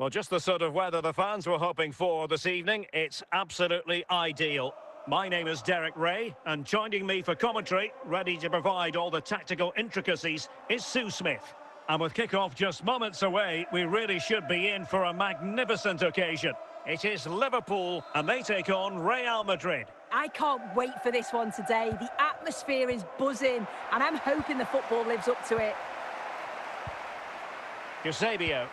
Well, just the sort of weather the fans were hoping for this evening. It's absolutely ideal. My name is Derek Ray, and joining me for commentary, ready to provide all the tactical intricacies, is Sue Smith. And with kick-off just moments away, we really should be in for a magnificent occasion. It is Liverpool, and they take on Real Madrid. I can't wait for this one today. The atmosphere is buzzing, and I'm hoping the football lives up to it. Eusebio.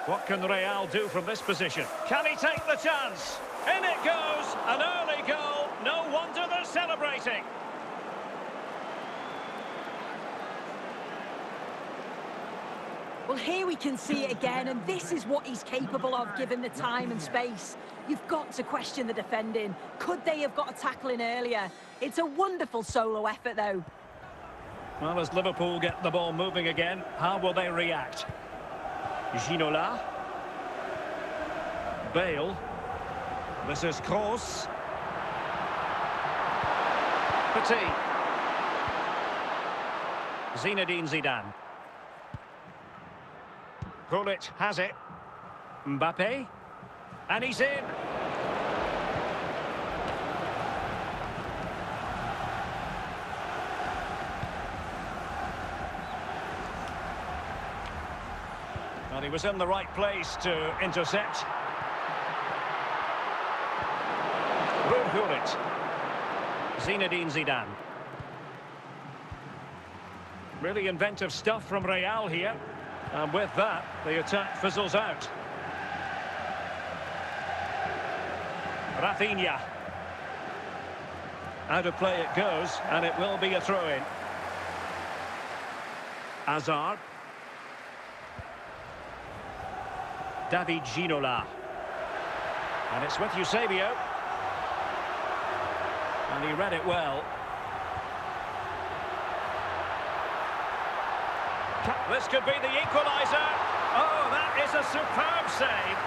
What can Real do from this position? Can he take the chance? In it goes! An early goal. No wonder they're celebrating. Well, here we can see it again, and this is what he's capable of given the time and space. You've got to question the defending. Could they have got a tackle in earlier? It's a wonderful solo effort, though. Well, as Liverpool get the ball moving again, how will they react? Ginola. Bale. This is Kroos. Petit. Zinedine Zidane. Gullit has it. Mbappe. And he's in. Well, he was in the right place to intercept. Gullit. Zinedine Zidane. Really inventive stuff from Real here. And with that, the attack fizzles out. Rafinha. Out of play it goes, and it will be a throw-in. Hazard. David Ginola. And it's with Eusebio. And he read it well. This could be the equaliser. Oh, that is a superb save.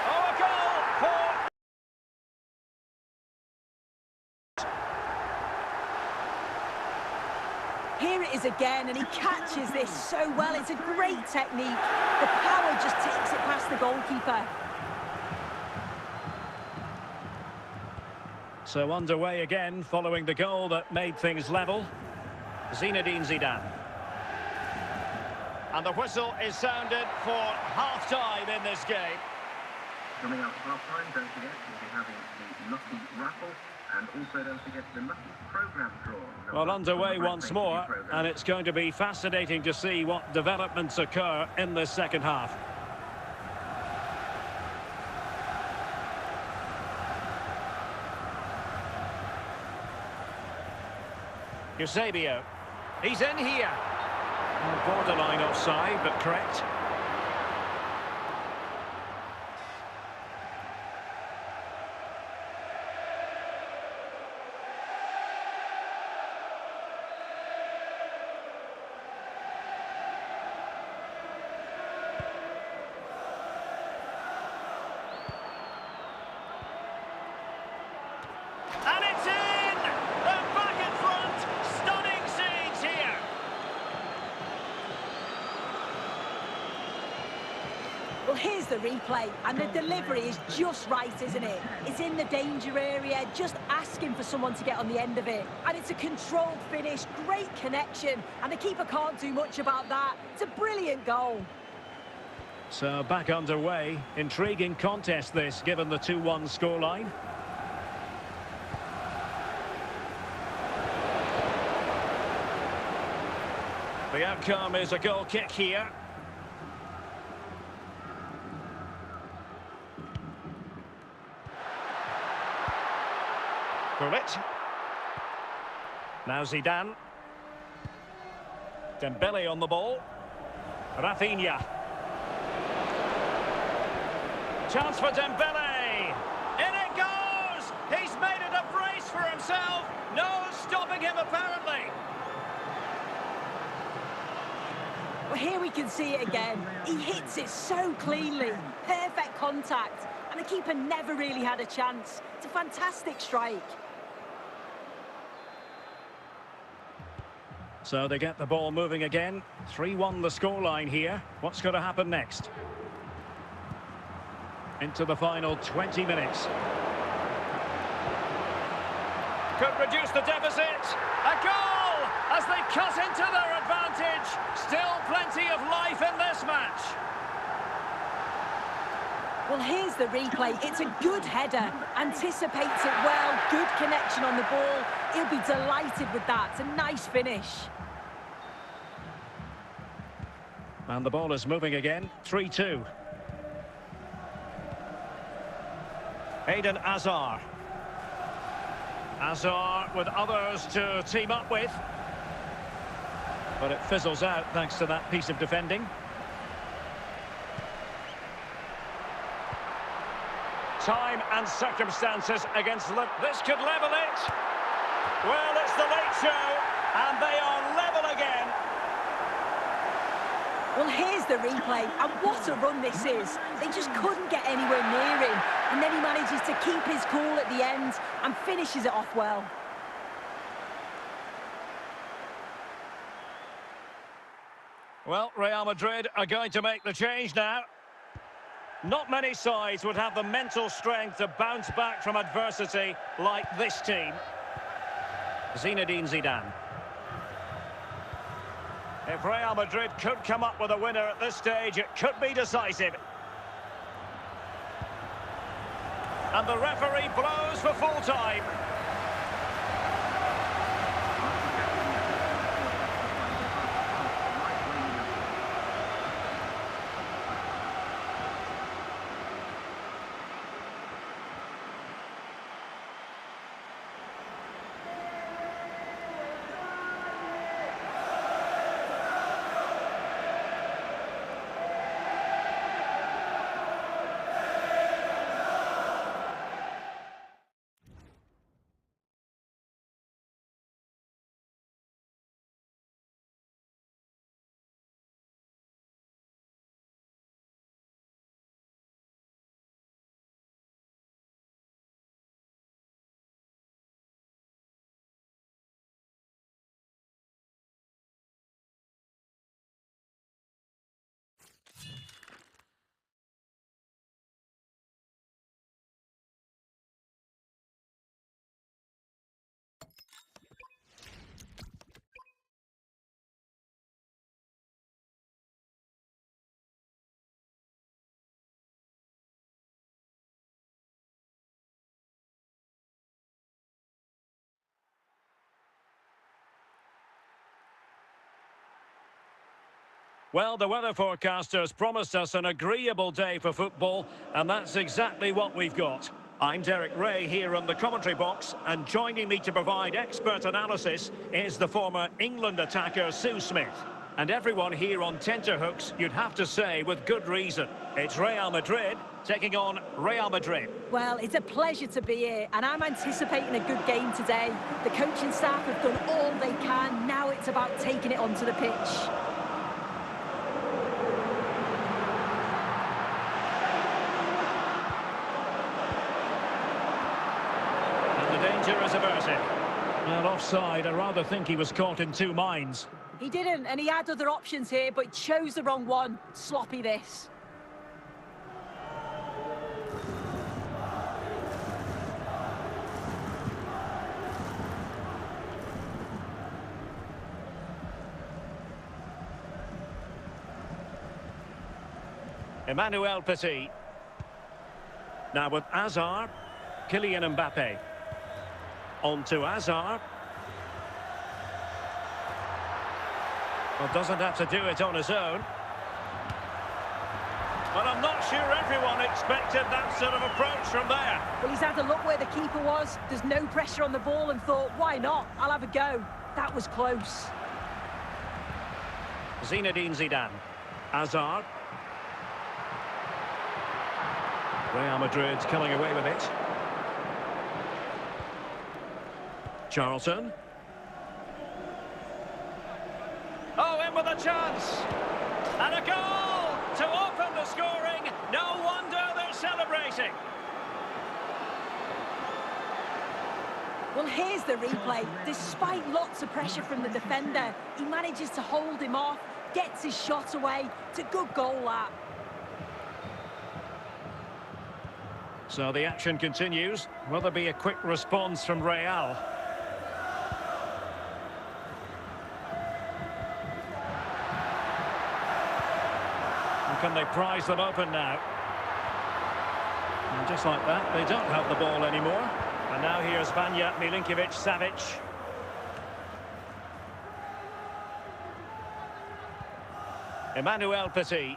Oh, a goal for... Here it is again, and he catches this so well. It's a great technique. The power just takes it past the goalkeeper. So underway again, following the goal that made things level. Zinedine Zidane. And the whistle is sounded for half-time in this game. Coming up half-time, don't forget, we'll be having the Lucky Raffle, and also don't forget the Lucky Programme draw. Well, underway once more, and it's going to be fascinating to see what developments occur in this second half. Eusebio. He's in here. Borderline offside, but correct. And it's in! They're back in front! Stunning scenes here! Well, here's the replay, and the delivery is just right, isn't it? It's in the danger area, just asking for someone to get on the end of it. And it's a controlled finish, great connection, and the keeper can't do much about that. It's a brilliant goal. So back underway. Intriguing contest this, given the 2-1 scoreline. The outcome is a goal kick here. Gullit. Now Zidane. Dembele on the ball. Rafinha. Chance for Dembele. In it goes! He's made it a brace for himself. No stopping him, apparently. Well, here we can see it again. He hits it so cleanly. Perfect contact. And the keeper never really had a chance. It's a fantastic strike. So they get the ball moving again. 3-1 the scoreline here. What's going to happen next? Into the final 20 minutes. Could reduce the deficit. A goal as they cut into their advantage. Still plenty of life in this match. Well, here's the replay. It's a good header. Anticipates it well. Good connection on the ball. He'll be delighted with that. It's a nice finish. And the ball is moving again. 3-2. Eden Hazard. Hazard with others to team up with. But it fizzles out thanks to that piece of defending. Time and circumstances against... This could level it. Well, it's the late show, and they are level again. Well, here's the replay, and what a run this is. They just couldn't get anywhere near him, and then he manages to keep his cool at the end and finishes it off well. Well, Real Madrid are going to make the change now. Not many sides would have the mental strength to bounce back from adversity like this team. Zinedine Zidane. If Real Madrid could come up with a winner at this stage, it could be decisive. And the referee blows for full time. Well, the weather forecasters promised us an agreeable day for football, and that's exactly what we've got. I'm Derek Ray here on the commentary box, and joining me to provide expert analysis is the former England attacker Sue Smith. And everyone here on tenterhooks, you'd have to say with good reason. It's Real Madrid taking on Real Madrid. Well, it's a pleasure to be here, and I'm anticipating a good game today. The coaching staff have done all they can. Now it's about taking it onto the pitch. Danger is averted. Well, offside, I rather think he was caught in two minds. He didn't, and he had other options here, but chose the wrong one. Sloppy this. Emmanuel Petit. Now with Hazard, Kylian Mbappe. On to Hazard. Well, doesn't have to do it on his own. But I'm not sure everyone expected that sort of approach from there. Well, he's had a look where the keeper was. There's no pressure on the ball and thought, why not? I'll have a go. That was close. Zinedine Zidane. Hazard. Real Madrid's coming away with it. Charlton. Oh, in with a chance. And a goal to open the scoring. No wonder they're celebrating. Well, here's the replay. Despite lots of pressure from the defender, he manages to hold him off, gets his shot away. It's a good goal, that. So the action continues. Will there be a quick response from Real? And can they prise them open now? And just like that, they don't have the ball anymore. And now here's Vanja Milinkovic-Savic. Emmanuel Petit.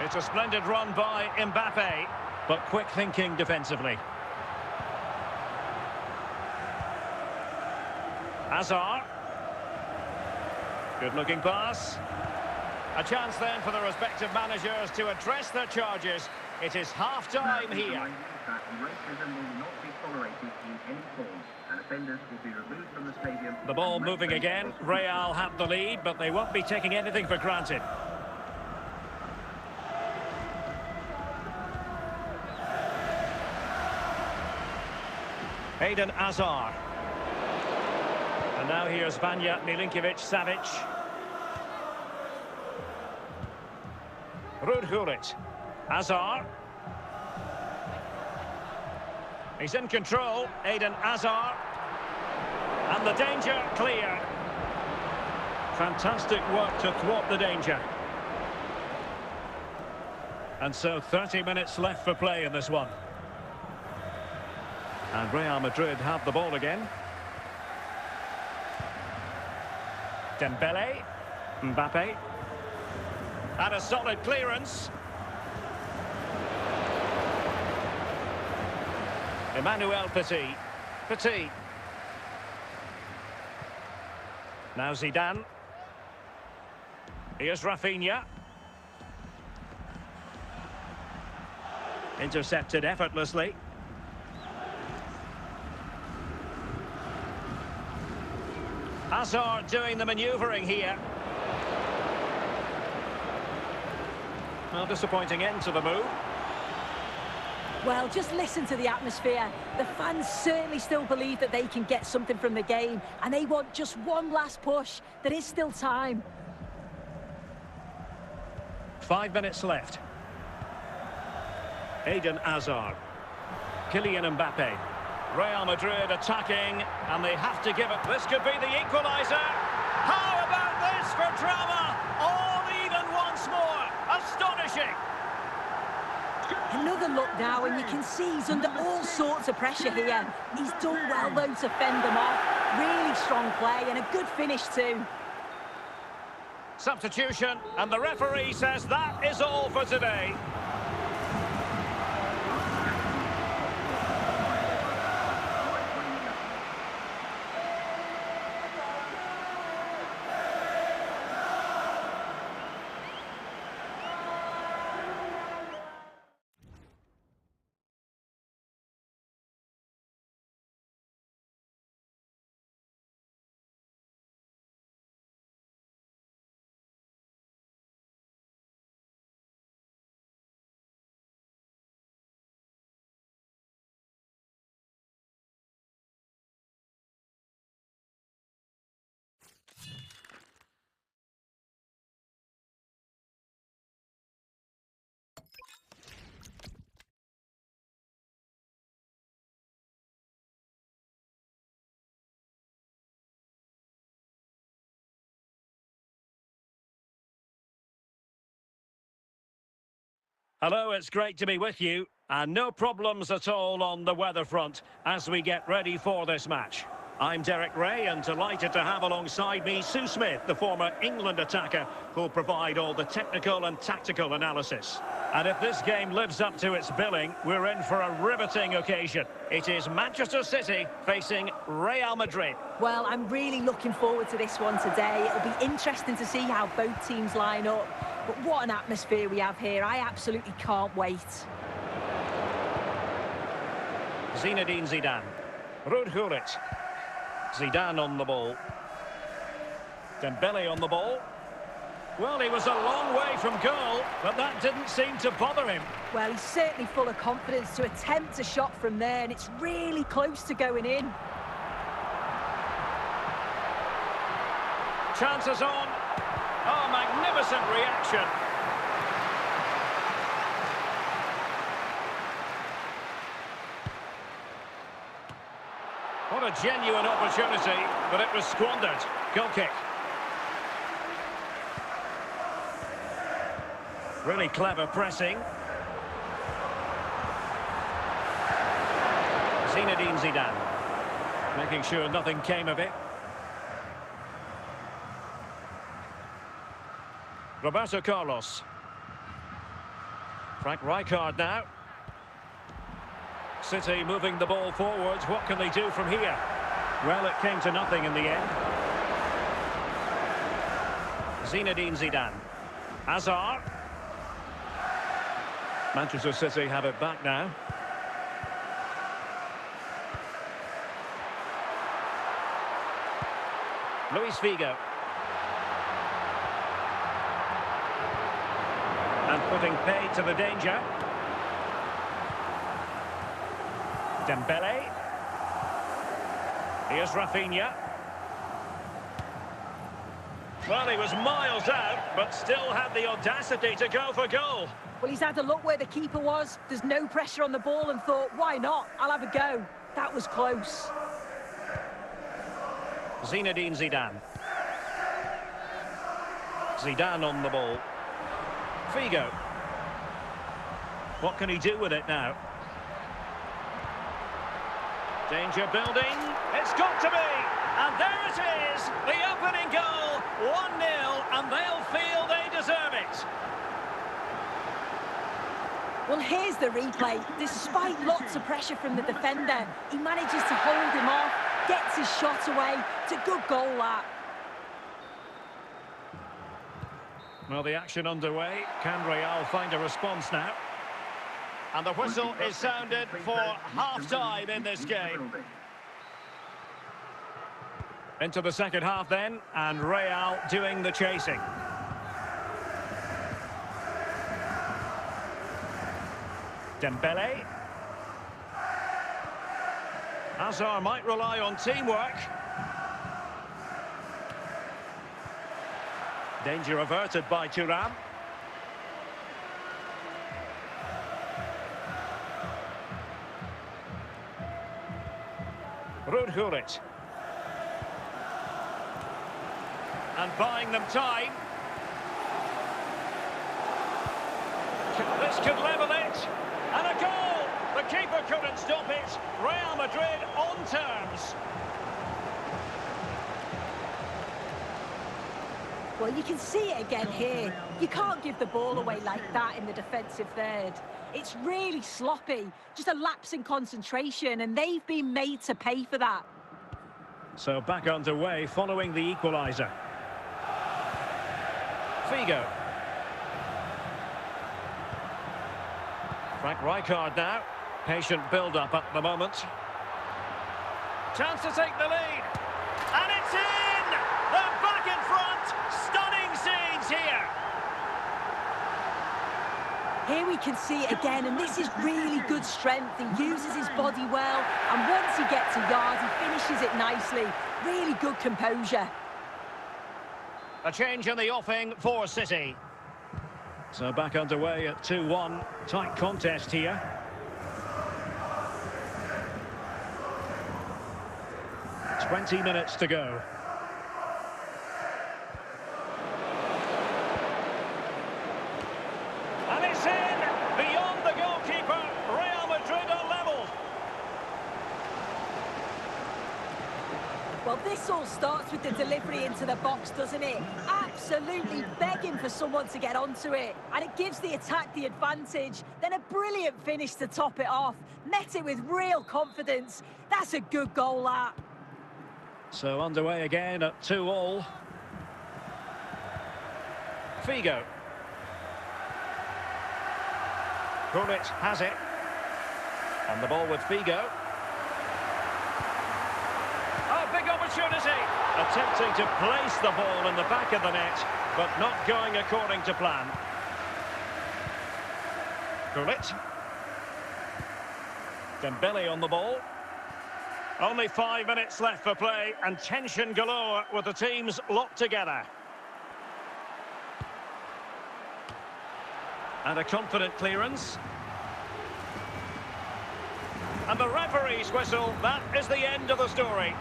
It's a splendid run by Mbappe, but quick thinking defensively. Hazard. Good looking pass. A chance then for the respective managers to address their charges. It is half-time here. That racism will not be tolerated in any form, and offenders will be removed from the stadium. The ball moving again. Real have the lead, but they won't be taking anything for granted. Eden Hazard. And now here's Vanja Milinkovic-Savic. Ruud Gullit. Hazard. He's in control. Eden Hazard. And the danger clear. Fantastic work to thwart the danger. And so 30 minutes left for play in this one. And Real Madrid have the ball again. Dembele. Mbappe. And a solid clearance. Emmanuel Petit. Petit. Now Zidane. Here's Rafinha. Intercepted effortlessly. Hazard doing the manoeuvring here. Well, disappointing end to the move. Well, just listen to the atmosphere. The fans certainly still believe that they can get something from the game, and they want just one last push. There is still time. 5 minutes left. Eden Hazard. Kylian Mbappe. Real Madrid attacking, and they have to give it. This could be the equaliser. How about this for drama? All even once more. Astonishing. Another look now, and you can see he's under all sorts of pressure here. He's done well, though, to fend them off. Really strong play, and a good finish, too. Substitution, and the referee says that is all for today. Hello, it's great to be with you, and no problems at all on the weather front as we get ready for this match. I'm Derek Ray, and delighted to have alongside me Sue Smith, the former England attacker, who'll provide all the technical and tactical analysis. And if this game lives up to its billing, we're in for a riveting occasion. It is Manchester City facing Real Madrid. Well, I'm really looking forward to this one today. It'll be interesting to see how both teams line up. But what an atmosphere we have here. I absolutely can't wait. Zinedine Zidane. Ruud Gullit. Zidane on the ball. Dembele on the ball. Well, he was a long way from goal, but that didn't seem to bother him. Well, he's certainly full of confidence to attempt a shot from there, and it's really close to going in. Chances on. Oh, magnificent reaction. What a genuine opportunity, but it was squandered. Goal kick. Really clever pressing. Zinedine Zidane, making sure nothing came of it. Roberto Carlos. Frank Rijkaard now. City moving the ball forwards. What can they do from here? Well, it came to nothing in the end. Zinedine Zidane. Hazard. Manchester City have it back now. Luis Figo. And putting paid to the danger. Dembele. Here's Rafinha. Well, he was miles out, but still had the audacity to go for goal. Well, he's had a look where the keeper was. There's no pressure on the ball and thought, why not? I'll have a go. That was close. Zinedine Zidane. Zidane on the ball. Figo. What can he do with it now? Danger building. It's got to be. And there it is. The opening goal. 1-0. And they'll feel they deserve it. Well, here's the replay. Despite lots of pressure from the defender, he manages to hold him off, gets his shot away. It's a good goal, that. Well, the action underway. Can Real find a response now? And the whistle is sounded for half-time in this game. Into the second half then, and Real doing the chasing. Dembele. Hazard might rely on teamwork. Danger averted by Thuram. Rudhurit. And buying them time. This could level it. And a goal! The keeper couldn't stop it. Real Madrid on terms. Well, you can see it again here. You can't give the ball away like that in the defensive third. It's really sloppy. Just a lapse in concentration, and they've been made to pay for that. So back underway following the equaliser. Figo. Frank Rijkaard now. Patient build-up at the moment. Chance to take the lead. And it's in! They're back in front! Stunning scenes here! Here we can see it again, and this is really good strength. He uses his body well, and once he gets a yard, he finishes it nicely. Really good composure. A change in the offing for City. So back underway at 2-1. Tight contest here. "20 minutes to go. And it's in! Beyond the goalkeeper, Real Madrid are level. Well, this all starts with the delivery into the box, doesn't it? Absolutely begging for someone to get onto it. And it gives the attack the advantage. Then a brilliant finish to top it off. Met it with real confidence. That's a good goal, that. So underway again at 2-2. Figo. Gullit has it. And the ball with Figo. A terrific opportunity. Attempting to place the ball in the back of the net, but not going according to plan. Gullit. Dembele on the ball. Only 5 minutes left for play, and tension galore with the teams locked together. And a confident clearance. And the referee's whistle, that is the end of the story.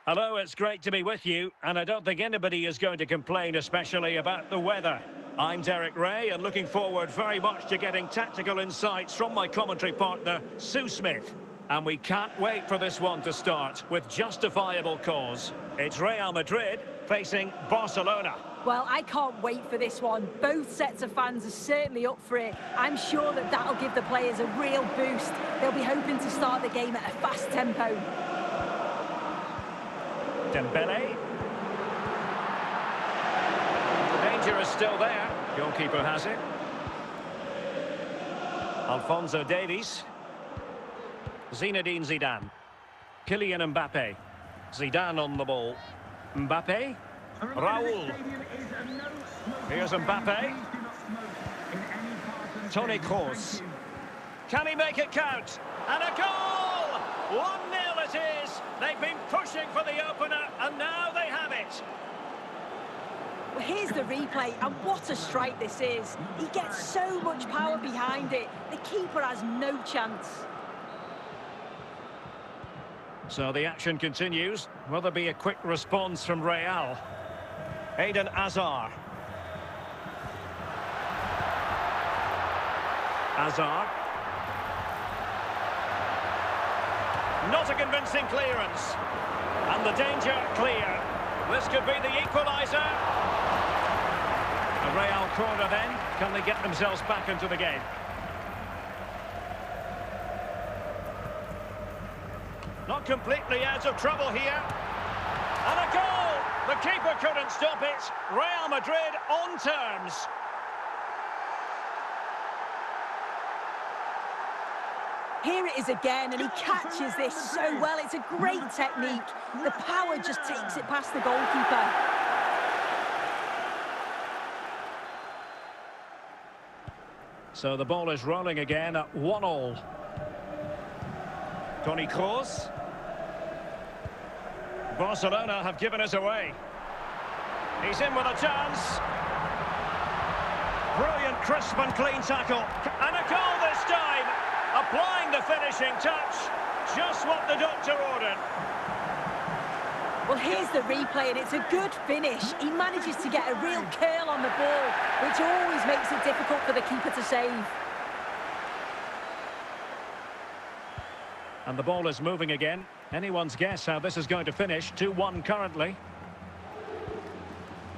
Hello, it's great to be with you, and I don't think anybody is going to complain, especially about the weather. I'm Derek Ray, and looking forward very much to getting tactical insights from my commentary partner, Sue Smith. And we can't wait for this one to start, with justifiable cause. It's Real Madrid facing Barcelona. Well, I can't wait for this one. Both sets of fans are certainly up for it. I'm sure that that'll give the players a real boost. They'll be hoping to start the game at a fast tempo. Dembele. The danger is still there. Goalkeeper has it. Alphonso Davies. Zinedine Zidane. Kylian Mbappe. Zidane on the ball. Mbappe. Raul. Here's Mbappe. Toni Kroos. Can he make it count? And a goal! 1-0 it is. They've been pushing for the opener, and now they have it. Well, here's the replay, and what a strike this is. He gets so much power behind it. The keeper has no chance. So the action continues. Will there be a quick response from Real? Eden Hazard. Hazard. Not a convincing clearance. And the danger clear. This could be the equaliser. A Real corner then. Can they get themselves back into the game? Not completely out of trouble here. And a goal! The keeper couldn't stop it. Real Madrid on terms. Here it is again, and he catches this so well. It's a great technique. The power just takes it past the goalkeeper. So the ball is rolling again at 1-1. Toni Kroos. Barcelona have given us away. He's in with a chance. Brilliant, crisp and clean tackle. And a goal this time. Applying the finishing touch. Just what the doctor ordered. Well, here's the replay, and it's a good finish. He manages to get a real curl on the ball, which always makes it difficult for the keeper to save. And the ball is moving again. Anyone's guess how this is going to finish. 2-1 currently.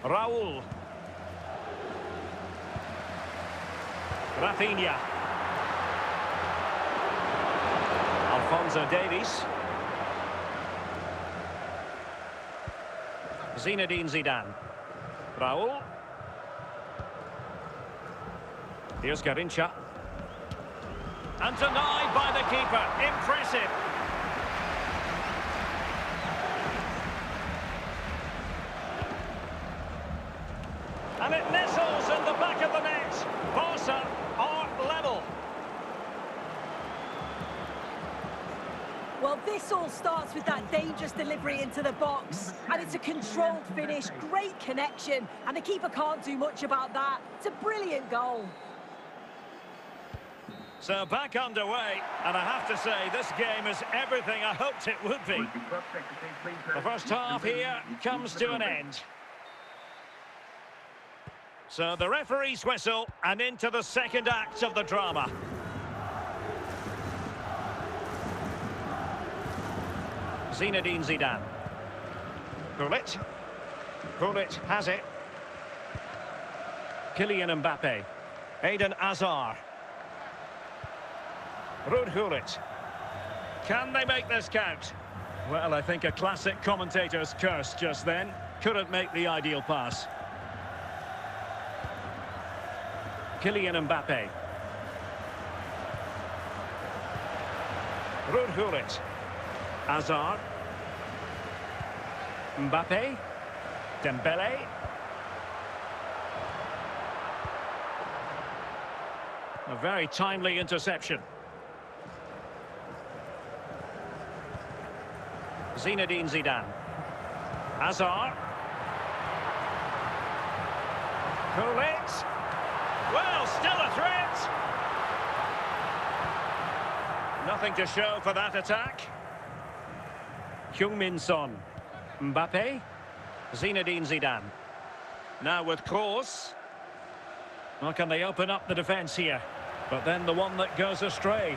Raul. Rafinha. Alphonso Davies. Zinedine Zidane. Raul. Here's Garincha. And denied by the keeper. Impressive. And it nestles in the back of the net. Barca are level. Well, this all starts with that dangerous delivery into the box. And it's a controlled finish, great connection. And the keeper can't do much about that. It's a brilliant goal. So back underway, and I have to say, this game is everything I hoped it would be. The first half here comes to an end. So the referee's whistle, and into the second act of the drama. Zinedine Zidane. Gullit has it. Kylian Mbappe. Eden Hazard. Ruud Gullit. Can they make this count? Well, I think a classic commentator's curse just then. Couldn't make the ideal pass. Kylian Mbappe. Ruud Gullit. Hazard. Mbappe. Dembele. A very timely interception. Zinedine Zidane. Hazard. Gullit. Well, still a threat. Nothing to show for that attack. Heung-min Son. Mbappe. Zinedine Zidane. Now with Kroos. Well, can they open up the defence here? But then the one that goes astray.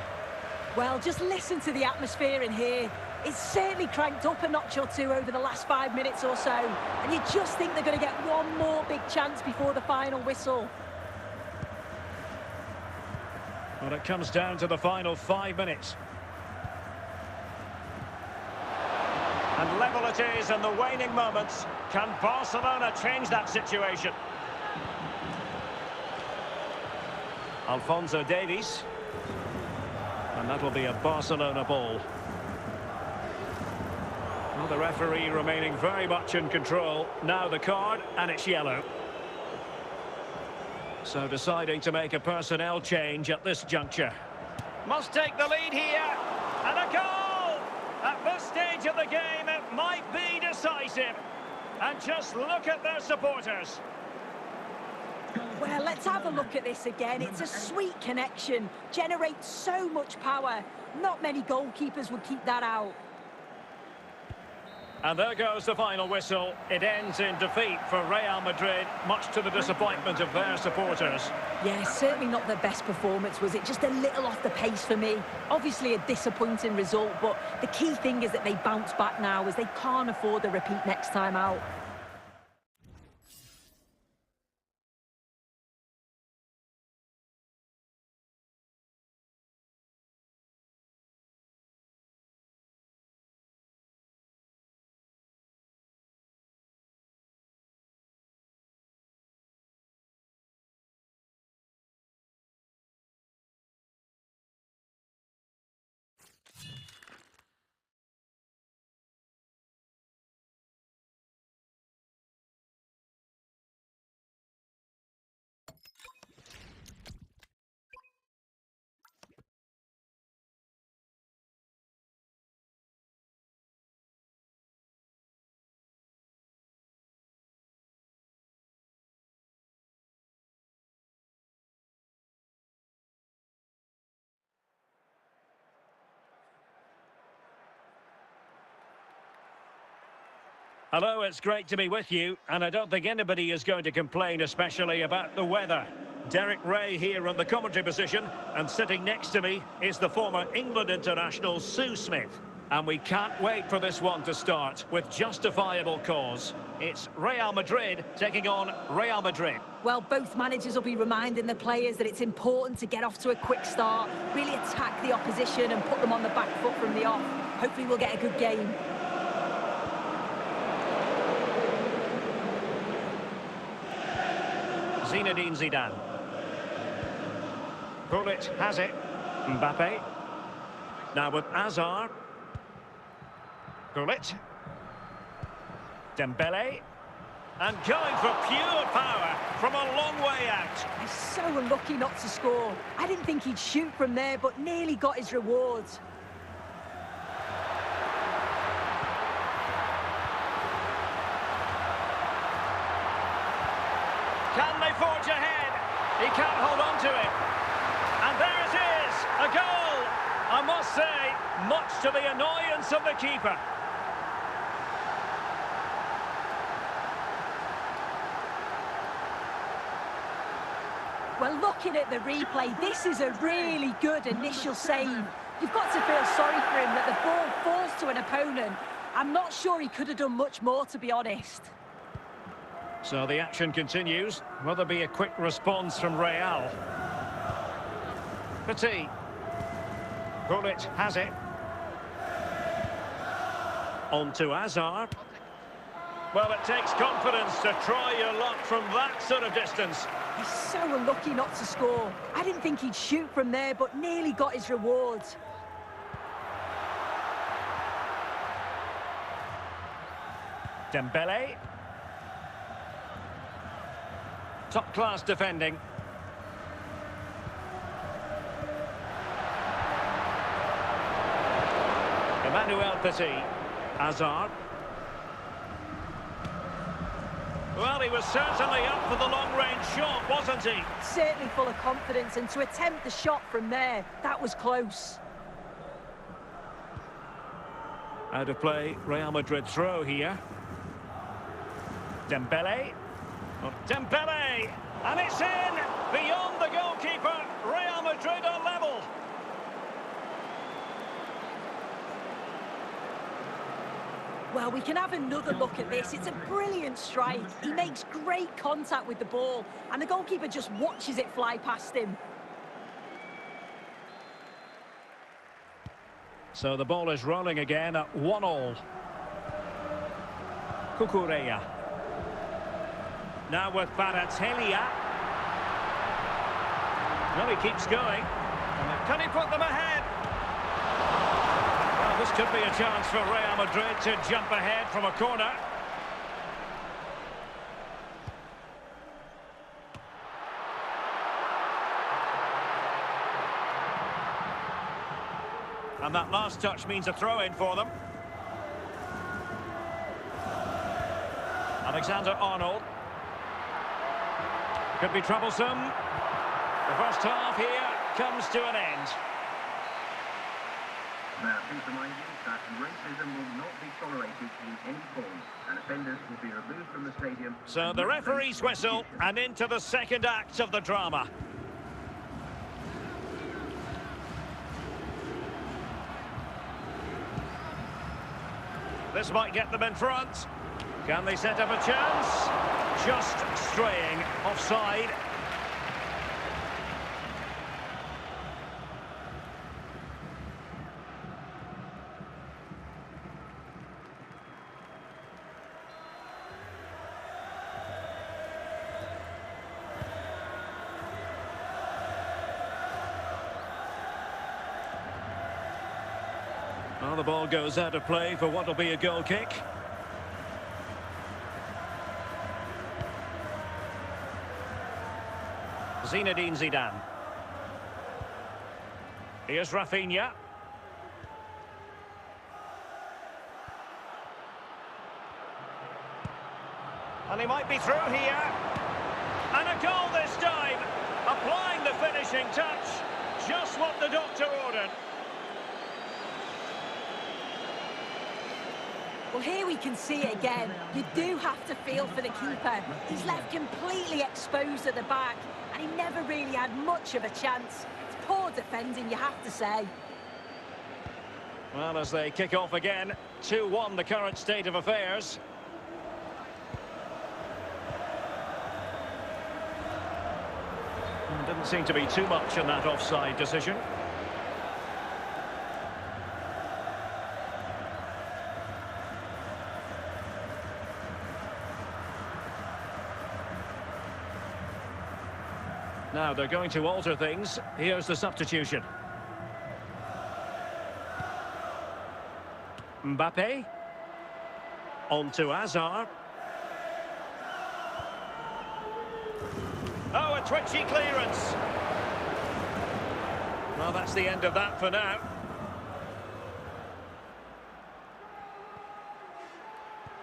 Well, just listen to the atmosphere in here. It's certainly cranked up a notch or two over the last 5 minutes or so. And you just think they're going to get one more big chance before the final whistle. Well, it comes down to the final 5 minutes. And level it is in the waning moments. Can Barcelona change that situation? Alphonso Davies. And that'll be a Barcelona ball. Well, the referee remaining very much in control. Now the card, and it's yellow. So deciding to make a personnel change at this juncture. Must take the lead here. And a goal! At this stage of the game, it might be decisive. And just look at their supporters. Well, let's have a look at this again. It's a sweet connection. Generates so much power. Not many goalkeepers would keep that out. And there goes the final whistle. It ends in defeat for Real Madrid, much to the disappointment of their supporters. Yeah, certainly not their best performance, was it? Just a little off the pace for me. Obviously a disappointing result, but the key thing is that they bounce back now, as they can't afford a repeat next time out. Hello, it's great to be with you, and I don't think anybody is going to complain, especially about the weather. Derek Ray here in the commentary position, and sitting next to me is the former England international Sue Smith. And we can't wait for this one to start with justifiable cause. It's Real Madrid taking on Real Madrid. Well, both managers will be reminding the players that it's important to get off to a quick start, really attack the opposition and put them on the back foot from the off. Hopefully we'll get a good game. Zinedine Zidane. Gullit has it. Mbappe. Now with Hazard. Gullit. Dembele. And going for pure power from a long way out. He's so unlucky not to score. I didn't think he'd shoot from there, but nearly got his rewards. Can they forge ahead? He can't hold on to it. And there it is, a goal. I must say, much to the annoyance of the keeper. Well, looking at the replay, this is a really good initial save. You've got to feel sorry for him that the ball falls to an opponent. I'm not sure he could have done much more, to be honest. So the action continues. Will there be a quick response from Real? Petit. Gullit has it. On to Hazard. Well, it takes confidence to try your luck from that sort of distance. He's so unlucky not to score. I didn't think he'd shoot from there, but nearly got his rewards. Dembele. Top-class defending. Emmanuel Petit. Hazard. Well, he was certainly up for the long-range shot, wasn't he? Certainly full of confidence, and to attempt the shot from there, that was close. Out of play, Real Madrid throw here. Dembele. Oh, Dembele! And it's in! Beyond the goalkeeper, Real Madrid are level. Well, we can have another look at this. It's a brilliant strike. He makes great contact with the ball, and the goalkeeper just watches it fly past him. So the ball is rolling again at 1-1. Cucurella. Now with Baratelia. Well, he keeps going. Can he put them ahead? Well, this could be a chance for Real Madrid to jump ahead from a corner. And that last touch means a throw-in for them. Alexander-Arnold. Could be troublesome. The first half here comes to an end. Now, please remind you that racism will not be tolerated in any form, and offenders will be removed from the stadium. So the referee's whistle, and into the second act of the drama. This might get them in front. Can they set up a chance? Just straying offside. Well, the ball goes out of play for what will be a goal kick. Zinedine Zidane. Here's Rafinha. And he might be through here. And a goal this time. Applying the finishing touch. Just what the doctor ordered. Well, here we can see it again. You do have to feel for the keeper. He's left completely exposed at the back, and he never really had much of a chance. It's poor defending, you have to say. Well, as they kick off again, 2-1 the current state of affairs. Didn't seem to be too much in that offside decision. Now they're going to alter things. Here's the substitution. Mbappe. On to Hazard. Oh, a twitchy clearance. Well, that's the end of that for now.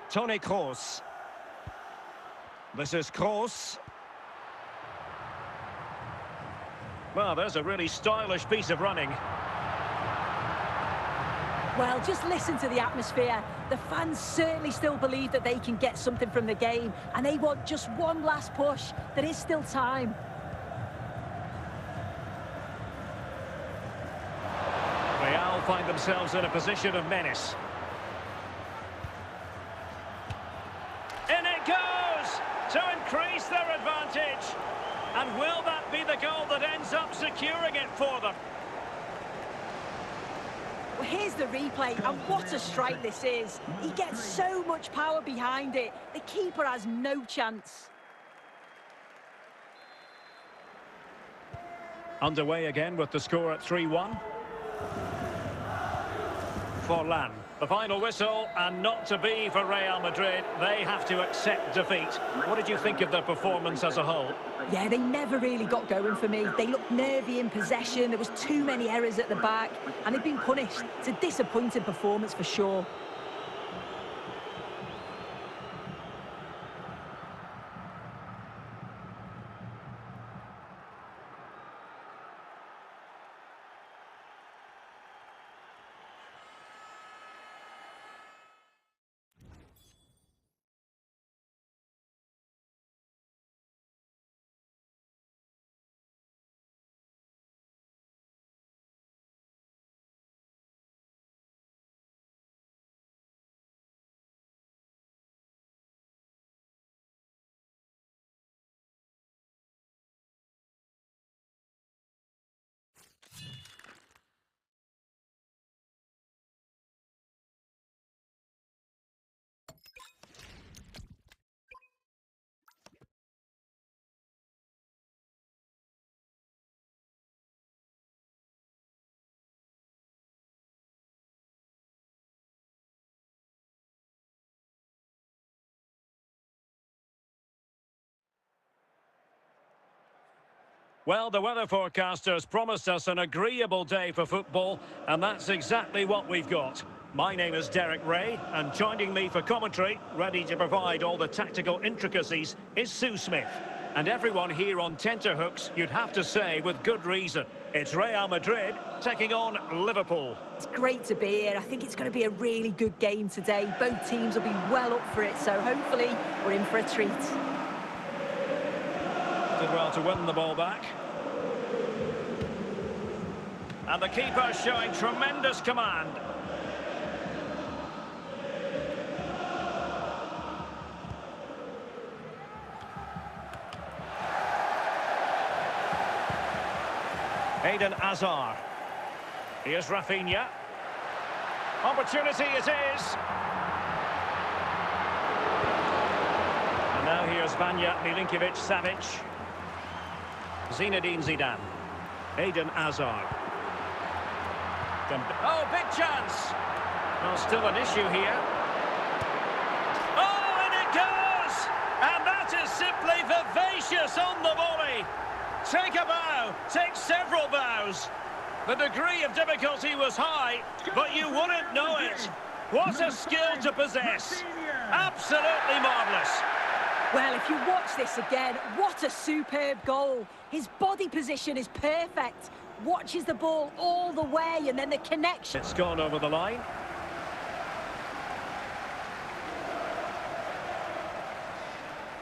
Toni Kroos. This is Kroos. Well, there's a really stylish piece of running. Well, just listen to the atmosphere. The fans certainly still believe that they can get something from the game, and they want just one last push. There is still time. Real find themselves in a position of menace. In it goes to increase their advantage. And will that be the goal that ends up securing it for them? Well, here's the replay, and what a strike this is. He gets so much power behind it. The keeper has no chance. Underway again with the score at 3-1. Forlan. The final whistle, and not to be for Real Madrid. They have to accept defeat. What did you think of their performance as a whole? Yeah, they never really got going for me. They looked nervy in possession. There was too many errors at the back, and they've been punished. It's a disappointing performance for sure. Well, the weather forecasters promised us an agreeable day for football, and that's exactly what we've got. My name is Derek Ray, and joining me for commentary, ready to provide all the tactical intricacies, is Sue Smith. And everyone here on tenterhooks, you'd have to say with good reason. It's Real Madrid taking on Liverpool. It's great to be here. I think it's going to be a really good game today. Both teams will be well up for it, so hopefully we're in for a treat. Did well to win the ball back. And the keeper showing tremendous command. Eden Hazard. Here's Rafinha. Opportunity it is. And now here's Vanja Milinkovic-Savic. Zinedine Zidane. Eden Hazard. Oh, big chance. Well, still an issue here. Oh, and it goes! And that is simply vivacious on the volley. Take a bow, take several bows. The degree of difficulty was high, but you wouldn't know it. What a skill to possess. Absolutely marvellous. Well, if you watch this again, what a superb goal. His body position is perfect. Watches the ball all the way, and then the connection. It's gone over the line.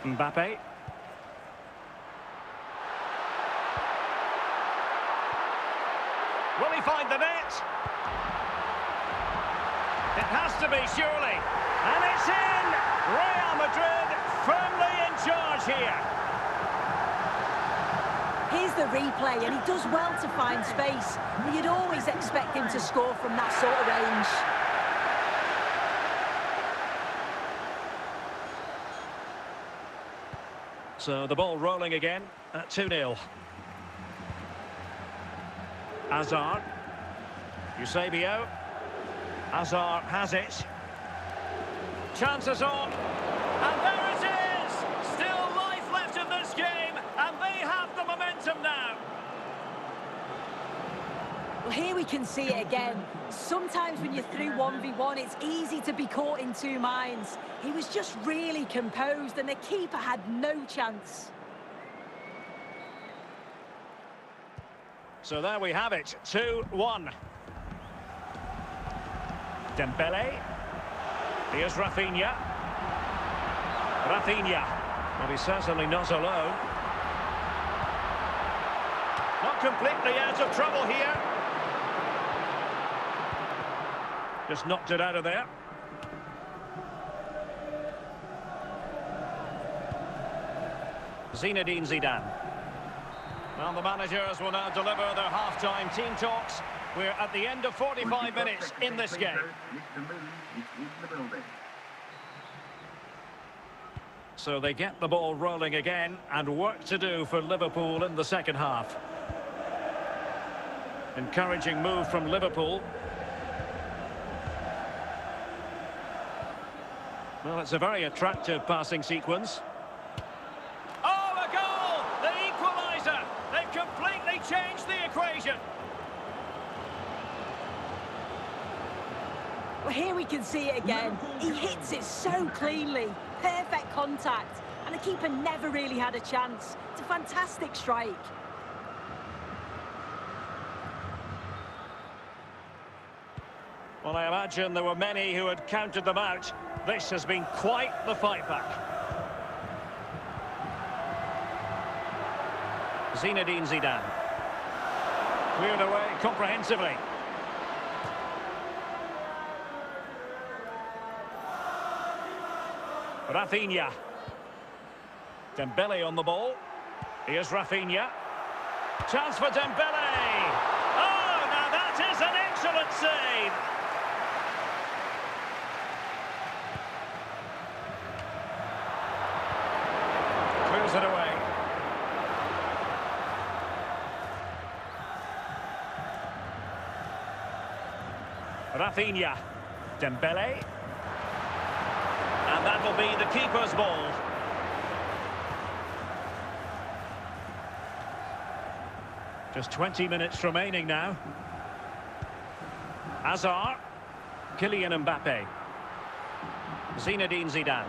Mbappe. Will he find the net? It has to be, surely. And it's in! Real Madrid firmly in charge here. Here's the replay, and he does well to find space. You'd always expect him to score from that sort of range. So the ball rolling again at 2-0. Hazard. Eusebio. Hazard has it. Chances on. And there it is! Still life left in this game, and they have the momentum now. Well, here we can see it again. Sometimes when you're through 1v1, it's easy to be caught in two minds. He was just really composed, and the keeper had no chance. So there we have it, 2-1. Dembele. Here's Rafinha. Rafinha. Well, he's certainly not alone. Not completely out of trouble here. Just knocked it out of there. Zinedine Zidane. Well, the managers will now deliver their half-time team talks. We're at the end of 45 minutes in this game. So they get the ball rolling again, and work to do for Liverpool in the second half. Encouraging move from Liverpool. Well, it's a very attractive passing sequence. Oh, a goal! The equaliser! They've completely changed the equation. Well, here we can see it again. He hits it so cleanly. Perfect contact. And the keeper never really had a chance. It's a fantastic strike. Well, I imagine there were many who had counted them out. This has been quite the fight back. Zinedine Zidane. Cleared away comprehensively. Rafinha. Dembele on the ball. Here's Rafinha. Chance for Dembele. Oh, now that is an excellent save. Clears it away. Rafinha. Dembele. And that will be the keeper's ball. Just 20 minutes remaining now. Hazard. Kylian Mbappe. Zinedine Zidane.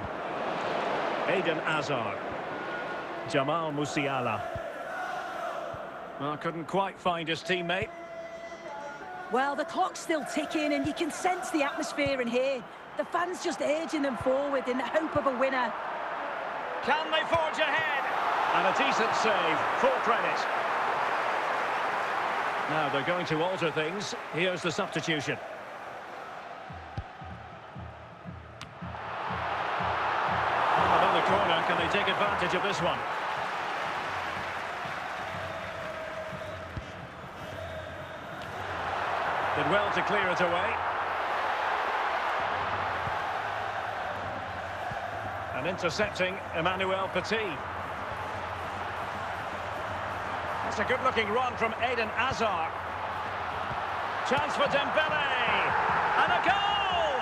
Eden Hazard. Jamal Musiala. Well, couldn't quite find his teammate. Well, the clock's still ticking, and you can sense the atmosphere in here. The fans just urging them forward in the hope of a winner. Can they forge ahead? And a decent save, full credit. Now they're going to alter things. Here's the substitution. Another corner, can they take advantage of this one? Did well to clear it away. And intercepting Emmanuel Petit. It's a good-looking run from Eden Hazard. Chance for Dembele. And a goal!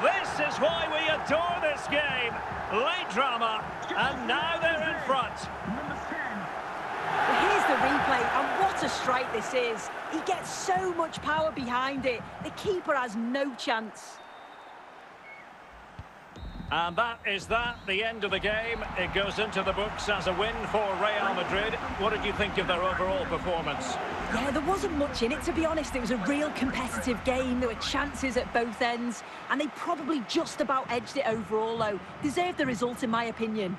This is why we adore this game. Late drama, and now they're in front. Well, here's the replay, and what a strike this is. He gets so much power behind it. The keeper has no chance. And that is the end of the game. It goes into the books as a win for Real Madrid. What did you think of their overall performance? Yeah, there wasn't much in it, to be honest. It was a real competitive game. There were chances at both ends, and they probably just about edged it overall, though. Deserved the result, in my opinion.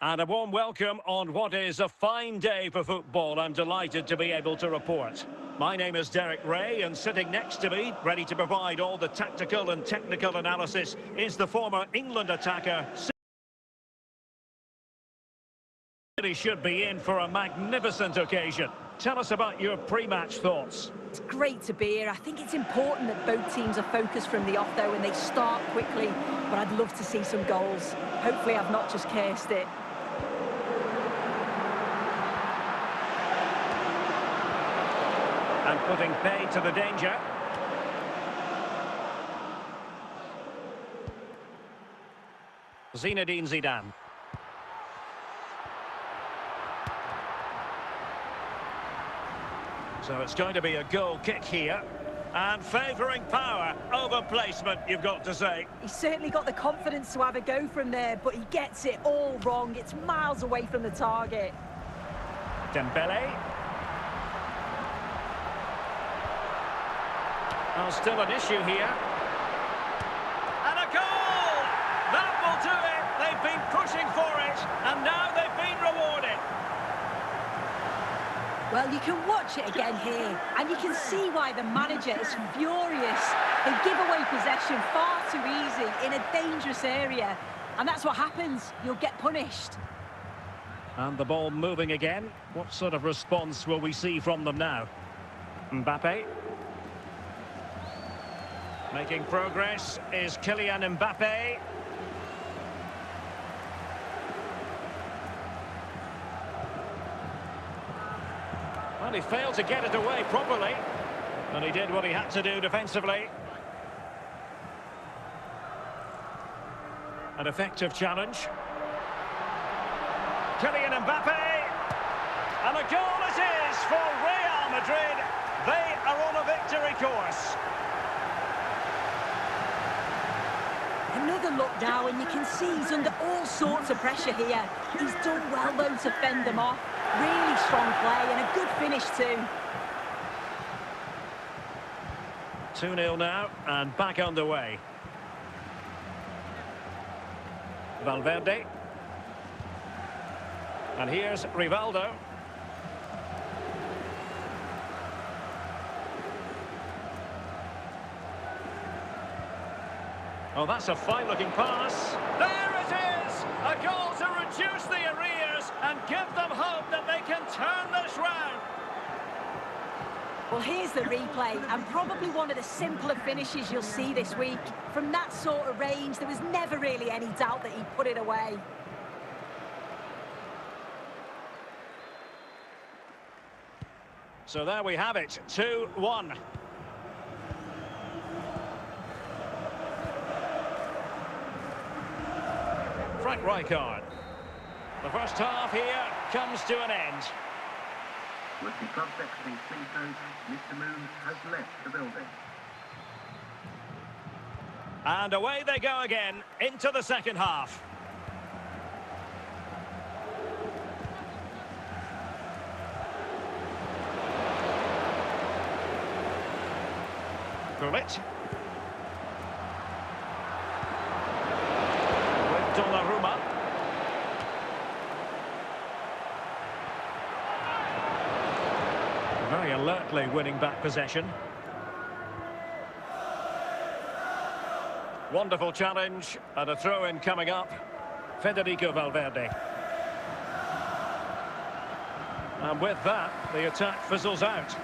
And a warm welcome on what is a fine day for football. I'm delighted to be able to report. My name is Derek Ray, and sitting next to me, ready to provide all the tactical and technical analysis, is the former England attacker. He should be in for a magnificent occasion. Tell us about your pre-match thoughts. It's great to be here. I think it's important that both teams are focused from the off, though, and they start quickly. But I'd love to see some goals. Hopefully I've not just cursed it. And putting pay to the danger. Zinedine Zidane. So it's going to be a goal kick here. And favouring power over placement, you've got to say. He's certainly got the confidence to have a go from there, but he gets it all wrong. It's miles away from the target. Dembele. Oh, still an issue here. And a goal! That will do it. They've been pushing for it, and now they've been rewarded. Well, you can watch it again here, and you can see why the manager is furious. They give away possession far too easy in a dangerous area, and that's what happens. You'll get punished. And the ball moving again. What sort of response will we see from them now? Mbappe. Making progress is Kylian Mbappe. Well, he failed to get it away properly, and he did what he had to do defensively. An effective challenge. Kylian Mbappe, and a goal it is for Real Madrid. They are on a victory course. Another look now, and you can see he's under all sorts of pressure here. He's done well, though, to fend them off. Really strong play and a good finish too. 2-0 now, and back underway. Valverde. And here's Rivaldo. Oh, that's a fine-looking pass. There it is! A goal to reduce the arrears and give them hope that they can turn this round. Well, here's the replay, and probably one of the simpler finishes you'll see this week. From that sort of range, there was never really any doubt that he put it away. So there we have it, 2-1. Frank Rijkaard. The first half here comes to an end. With the club secretary pleased, Mr. Moon has left the building. And away they go again into the second half. Gullit. With Donnarumma. Very alertly winning back possession. Wonderful challenge, and a throw-in coming up. Federico Valverde. And with that, the attack fizzles out.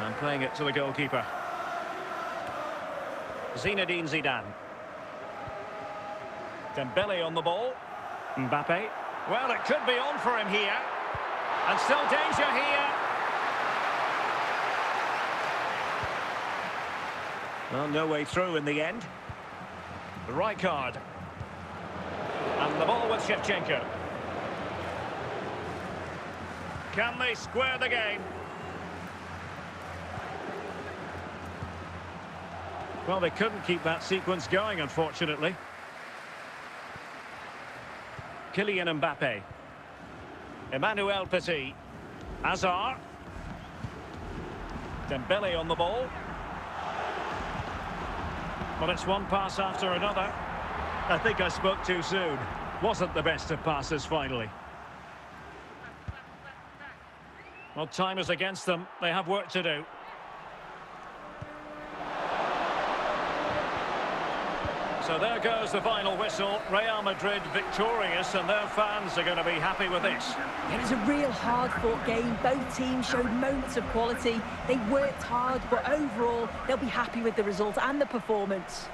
And playing it to the goalkeeper. Zinedine Zidane. Dembele on the ball. Mbappe. Well, it could be on for him here. And still danger here. Well, no way through in the end. Rijkaard. And the ball with Shevchenko. Can they square the game? Well, they couldn't keep that sequence going, unfortunately. Kylian Mbappe. Emmanuel Petit. Hazard. Dembele on the ball. Well, it's one pass after another. I think I spoke too soon. wasn't the best of passes finally. Well, time is against them. They have work to do. So there goes the final whistle. Real Madrid victorious, and their fans are going to be happy with this. It was a real hard-fought game. Both teams showed moments of quality. They worked hard, but overall, they'll be happy with the result and the performance.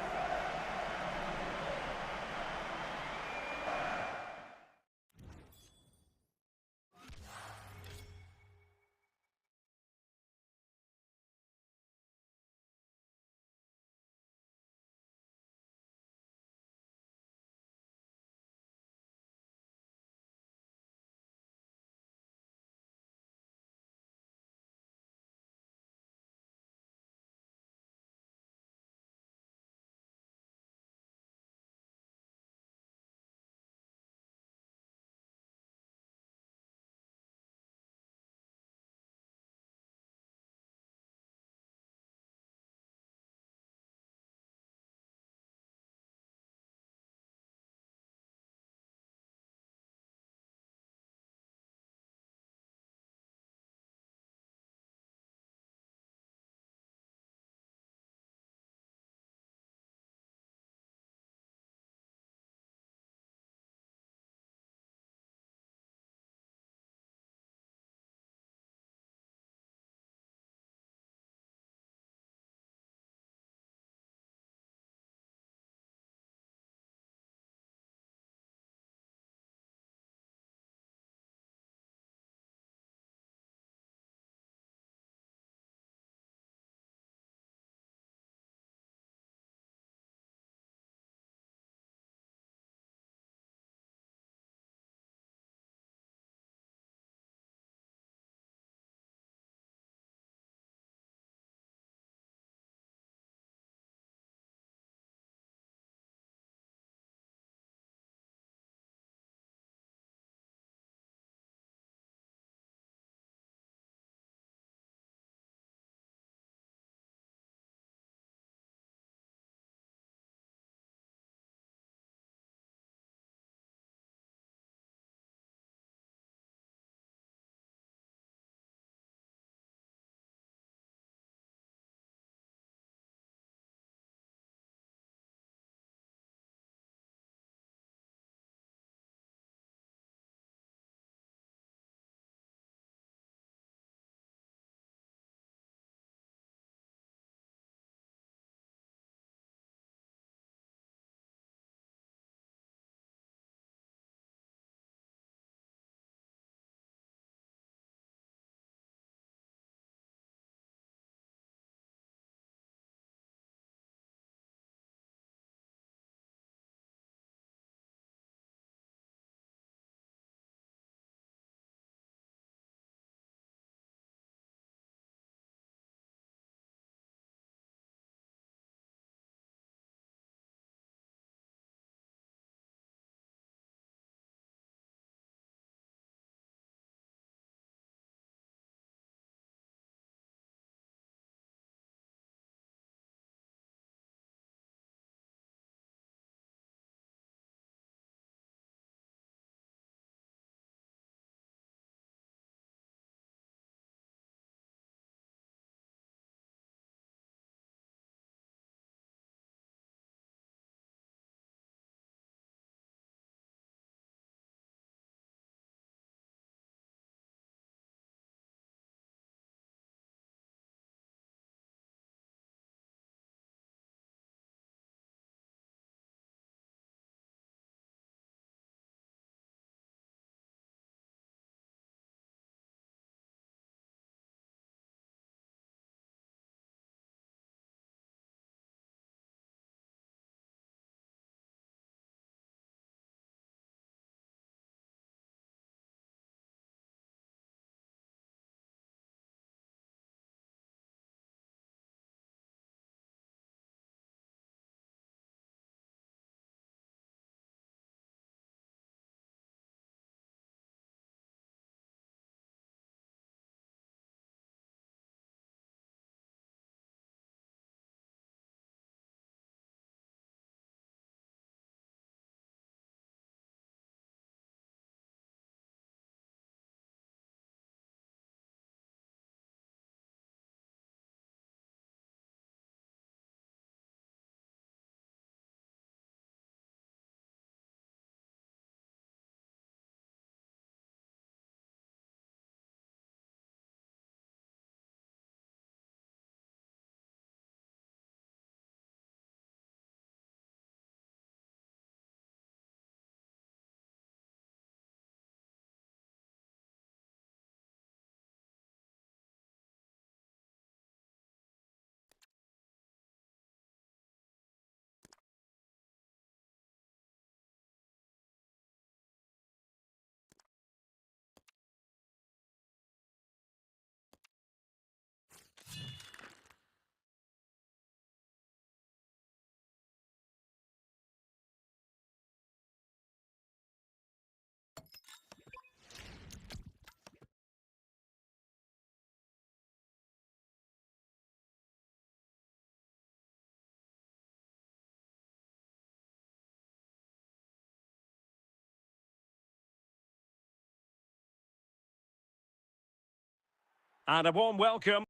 And a warm welcome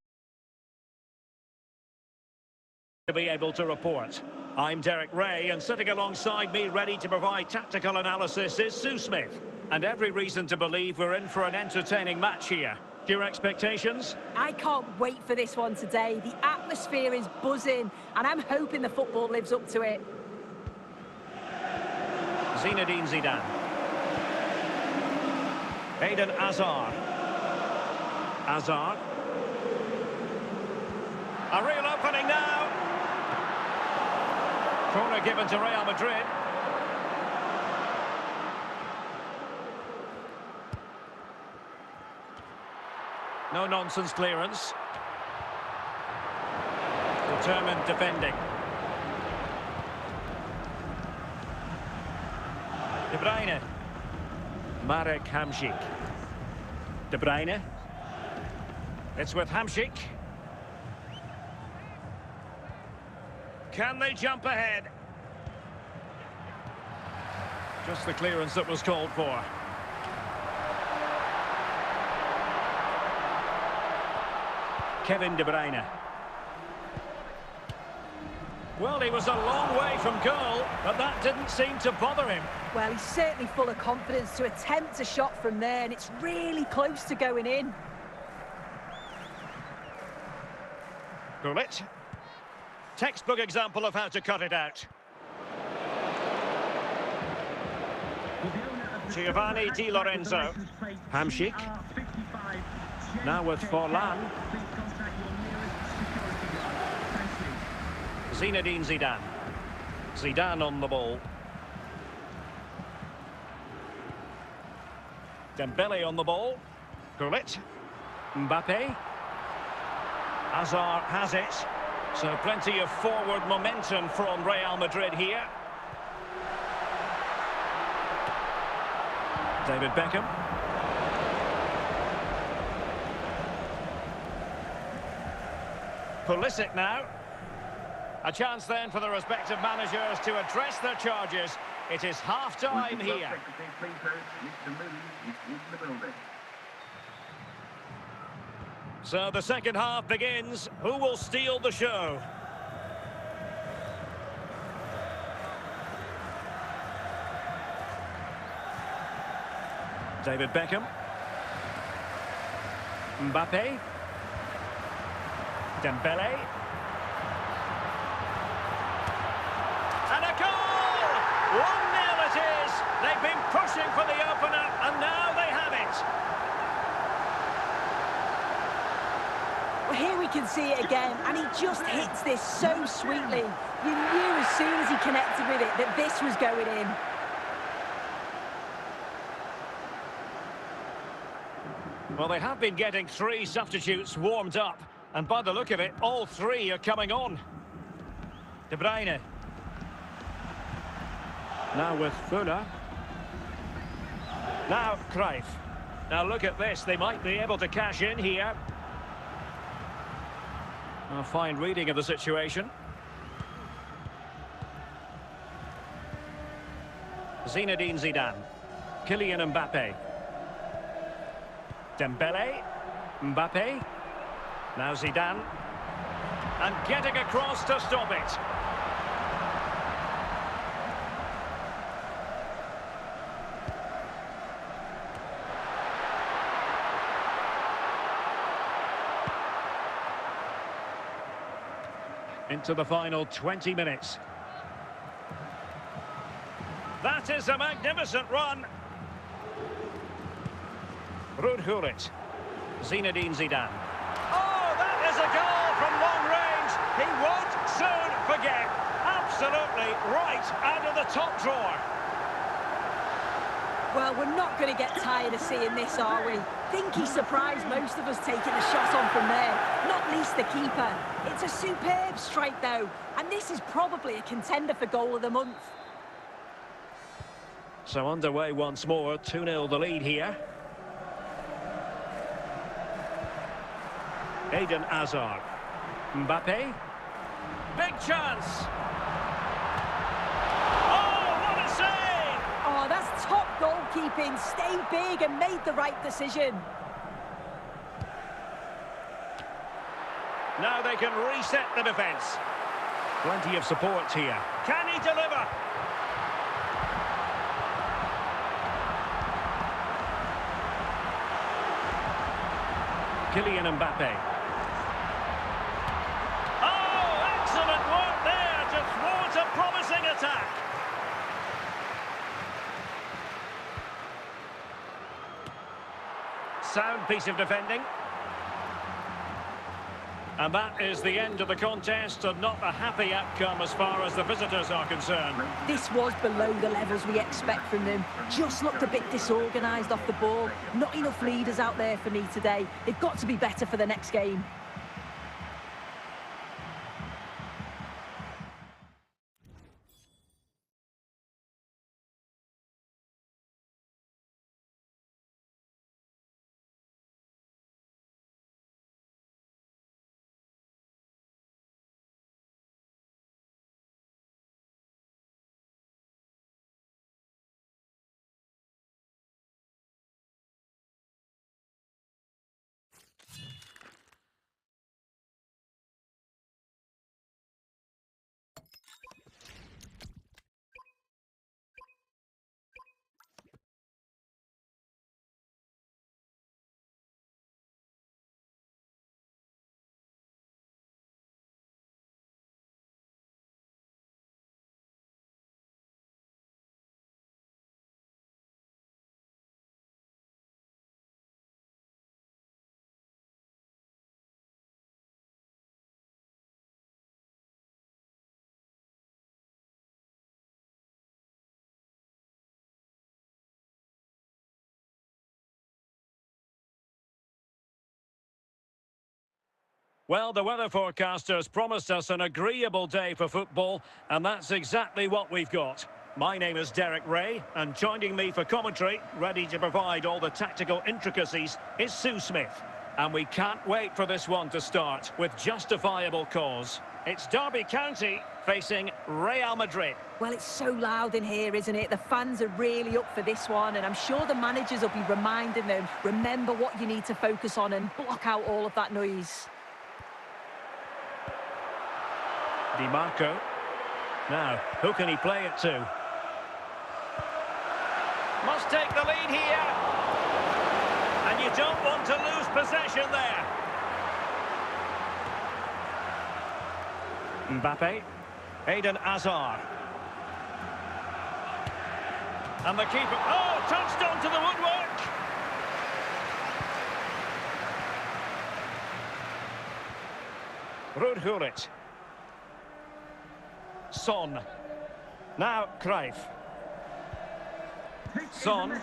to be able to report. I'm Derek Ray, and sitting alongside me ready to provide tactical analysis is Sue Smith. And every reason to believe we're in for an entertaining match here. Your expectations? I can't wait for this one today. The atmosphere is buzzing, and I'm hoping the football lives up to it. Zinedine Zidane. Eden Hazard. Hazard. A real opening now. Corner given to Real Madrid. No-nonsense clearance. Determined defending. De Bruyne. Marek Hamšík. De Bruyne. It's with Hamšík. Can they jump ahead? Just the clearance that was called for. Kevin De Bruyne. Well, he was a long way from goal, but that didn't seem to bother him. Well, he's certainly full of confidence to attempt a shot from there, and it's really close to going in. Gullit. Textbook example of how to cut it out. Giovanni Di Lorenzo. Hamšík. Now with Forlan. Zinedine Zidane. Zidane on the ball. Dembele on the ball. Gullit. Mbappe. Hazard has it. So plenty of forward momentum from Real Madrid here. David Beckham. Pulisic now. A chance then for the respective managers to address their charges. It is half-time here. So the second half begins. Who will steal the show? David Beckham. Mbappe. Dembele. And a goal! 1-0 it is. They've been pushing for the opener, and now they have it. Well, here we can see it again, and he just hits this so sweetly. You knew as soon as he connected with it that this was going in. Well, they have been getting 3 substitutes warmed up, and by the look of it, all 3 are coming on. De Bruyne. Now with Fuller. Now Cruyff. Now look at this, they might be able to cash in here. A fine reading of the situation. Zinedine Zidane. Kylian Mbappe. Dembele. Mbappe. Now Zidane. And getting across to stop it. Into the final 20 minutes. That is a magnificent run. Ruud Gullit. Zinedine Zidane. Oh, that is a goal from long range. He won't soon forget. Absolutely right out of the top drawer. Well, we're not going to get tired of seeing this, are we? Think he surprised most of us taking a shot on from there, not least the keeper. It's a superb strike, though, and this is probably a contender for goal of the month. So underway once more, 2-0 the lead here. Eden Hazard. Mbappe. Big chance. Oh, what a save! Oh, that's top goalkeeping. Stayed big and made the right decision. Now they can reset the defence. Plenty of support here. Can he deliver? Kylian Mbappe. Oh, excellent work there to thwart a promising attack. Sound piece of defending. And that is the end of the contest, and not a happy outcome as far as the visitors are concerned. This was below the levels we expect from them. Just looked a bit disorganised off the ball. Not enough leaders out there for me today. They've got to be better for the next game. Well, the weather forecasters promised us an agreeable day for football, and that's exactly what we've got. My name is Derek Ray, and joining me for commentary, ready to provide all the tactical intricacies, is Sue Smith. And we can't wait for this one to start, with justifiable cause. It's Derby County facing Real Madrid. Well, it's so loud in here, isn't it? The fans are really up for this one, and I'm sure the managers will be reminding them, remember what you need to focus on and block out all of that noise. Di Marco. Now, who can he play it to? Must take the lead here. And you don't want to lose possession there. Mbappe. Eden Hazard. And the keeper... Oh, touched onto the woodwork. Ruud Gullit. Son. Now Cruyff. Son.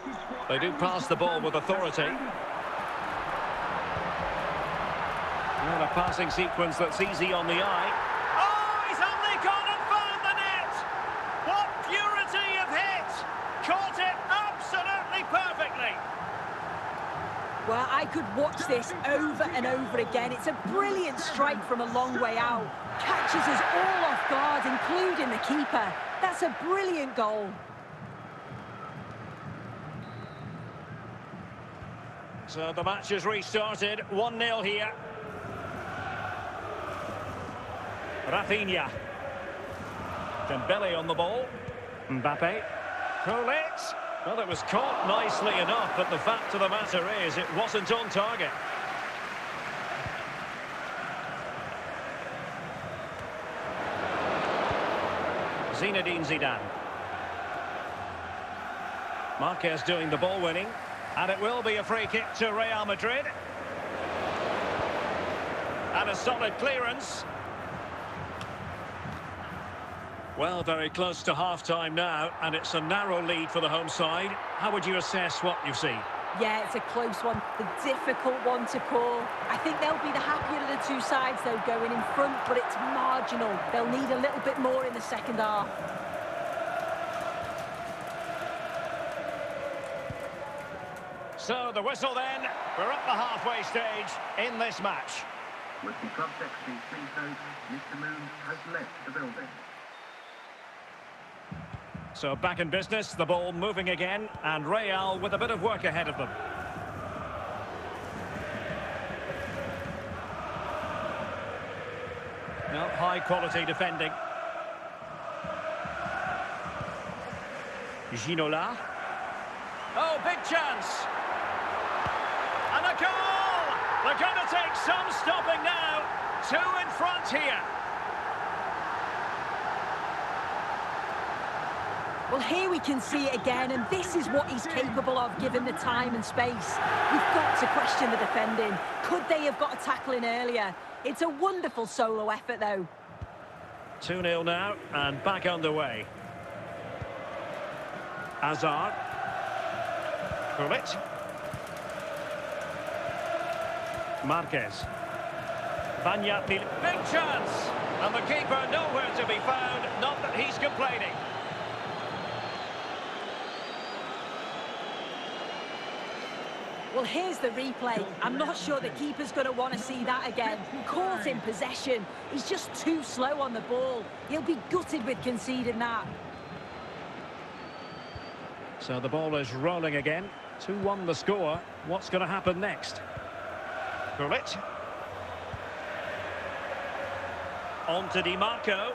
They do pass the ball with authority. And a passing sequence that's easy on the eye. Oh, he's only gone and found the net! What purity of hit! Caught it absolutely perfectly! Well, I could watch this over and over again. It's a brilliant strike from a long way out. Catches us all off guard, including the keeper. That's a brilliant goal. So the match has restarted. 1-0 here. Rafinha. Dembele on the ball. Mbappe. Gullit. Well, it was caught nicely enough, but the fact of the matter is it wasn't on target. Zinedine Zidane. Marquez doing the ball winning. And it will be a free kick to Real Madrid. And a solid clearance. Well, very close to half-time now, and it's a narrow lead for the home side. How would you assess what you've seen? Yeah, it's a close one, the difficult one to call. I think they'll be the happier of the two sides, though, going in front, but it's marginal. They'll need a little bit more in the second half. So, the whistle then. We're at the halfway stage in this match. With the club secretary, please note, Mr. Moon has left the building. So back in business, the ball moving again, and Real with a bit of work ahead of them. No, high quality defending. Ginola. Oh, big chance. And a goal! They're going to take some stopping now. 2 in front here. Well, here we can see it again, and this is what he's capable of, given the time and space. We've got to question the defending. Could they have got a tackle in earlier? It's a wonderful solo effort, though. 2-0 now, and back underway. Hazard. Gullit. Marquez. Vanya, big chance! And the keeper nowhere to be found, not that he's complaining. Well, here's the replay. I'm not sure the keeper's going to want to see that again. Caught in possession. He's just too slow on the ball. He'll be gutted with conceding that. So the ball is rolling again. 2-1 the score. What's going to happen next? Gullit. On to Di Marco.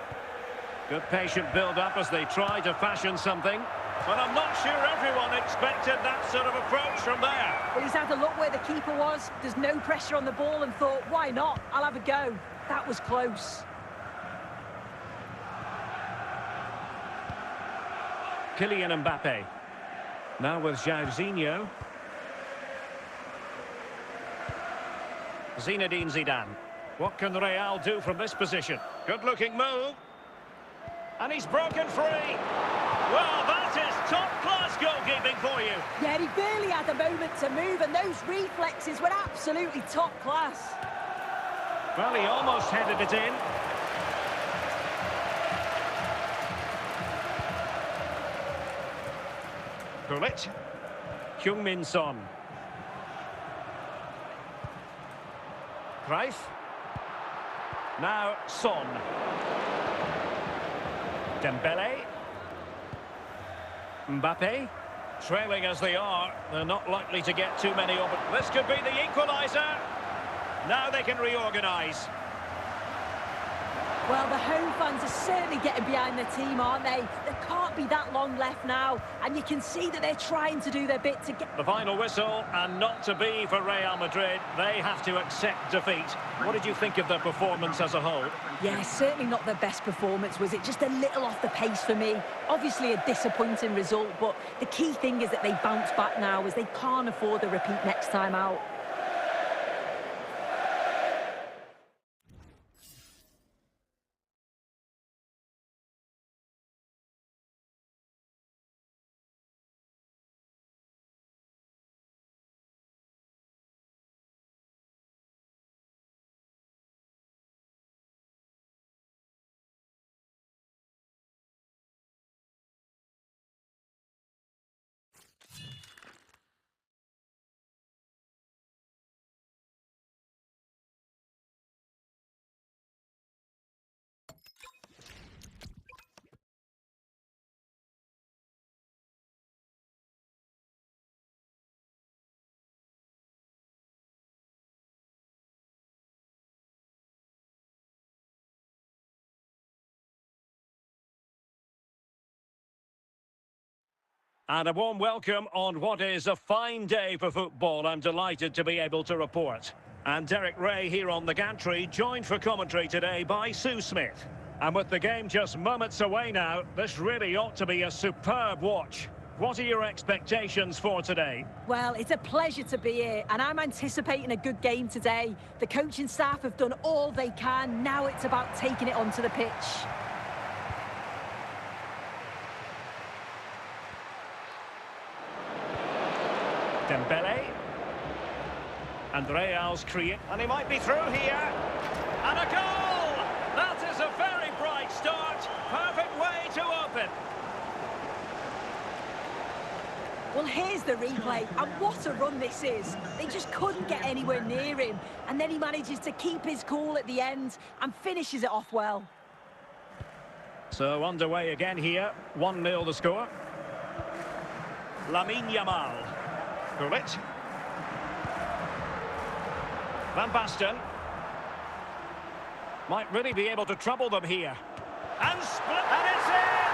Good patient build-up as they try to fashion something. But I'm not sure everyone expected that sort of approach from there. Well, he's had a look where the keeper was. There's no pressure on the ball and thought, why not? I'll have a go. That was close. Kylian Mbappe. Now with Jairzinho. Zinedine Zidane. What can Real do from this position? Good-looking move. And he's broken free. Well, that is top-class goalkeeping for you. Yeah, he barely had a moment to move, and those reflexes were absolutely top class. Well, he almost headed it in. Gullit. Heung-min Son. Cruyff. Now Son. Dembele. Mbappe. Trailing as they are, they're not likely to get too many open. This could be the equaliser. Now they can reorganise. Well, the home fans are certainly getting behind their team, aren't they? There can't be that long left now, and you can see that they're trying to do their bit to get... The final whistle, and not to be for Real Madrid. They have to accept defeat. What did you think of their performance as a whole? Yeah, certainly not their best performance, was it? Just a little off the pace for me. Obviously a disappointing result, but the key thing is that they bounce back now, as they can't afford a repeat next time out. And a warm welcome on what is a fine day for football. I'm delighted to be able to report. And Derek Ray here on the gantry, joined for commentary today by Sue Smith. And with the game just moments away now, this really ought to be a superb watch. What are your expectations for today? Well, it's a pleasure to be here, and I'm anticipating a good game today. The coaching staff have done all they can. Now it's about taking it onto the pitch. Dembele. And Real's create. And he might be through here. And a goal! That is a very bright start. Perfect way to open. Well, here's the replay, and what a run this is. They just couldn't get anywhere near him, and then he manages to keep his cool at the end and finishes it off well. So underway again here. 1-0 the score. Lamine Yamal. Gullit. Van Basten. Might really be able to trouble them here. And split, and it's in!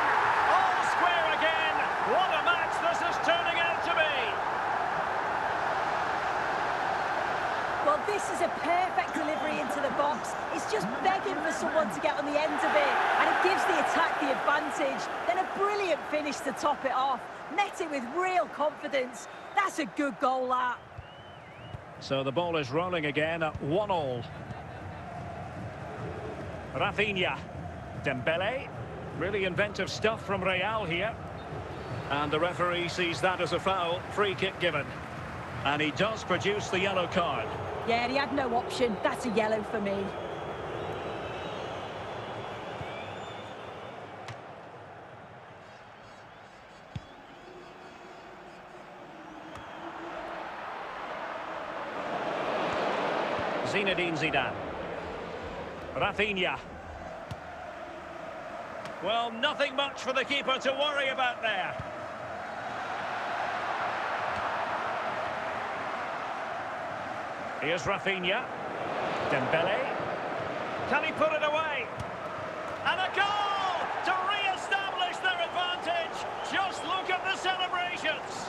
All square again! What a match this is turning out to be! Well, this is a perfect delivery into the box. It's just begging for someone to get on the end of it, and it gives the attack the advantage. Then a brilliant finish to top it off. Met it with real confidence. That's a good goal, that. So the ball is rolling again at 1-1. Rafinha. Dembele. Really inventive stuff from Real here. And the referee sees that as a foul. Free kick given. And he does produce the yellow card. Yeah, he had no option. That's a yellow for me. Zinedine Zidane. Rafinha. Well, nothing much for the keeper to worry about there. Here's Rafinha. Dembele. Can he put it away? And a goal to re-establish their advantage. Just look at the celebrations.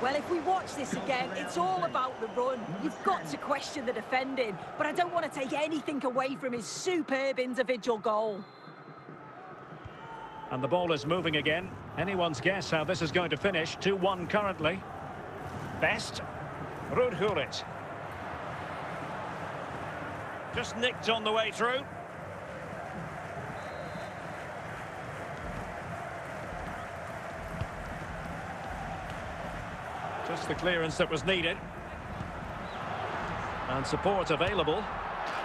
Well, if we watch this again, it's all about the run. You've got to question the defending, but I don't want to take anything away from his superb individual goal. And the ball is moving again. Anyone's guess how this is going to finish. 2-1 currently. Best. Rudhurit. Just nicked on the way through. Just the clearance that was needed. And support available.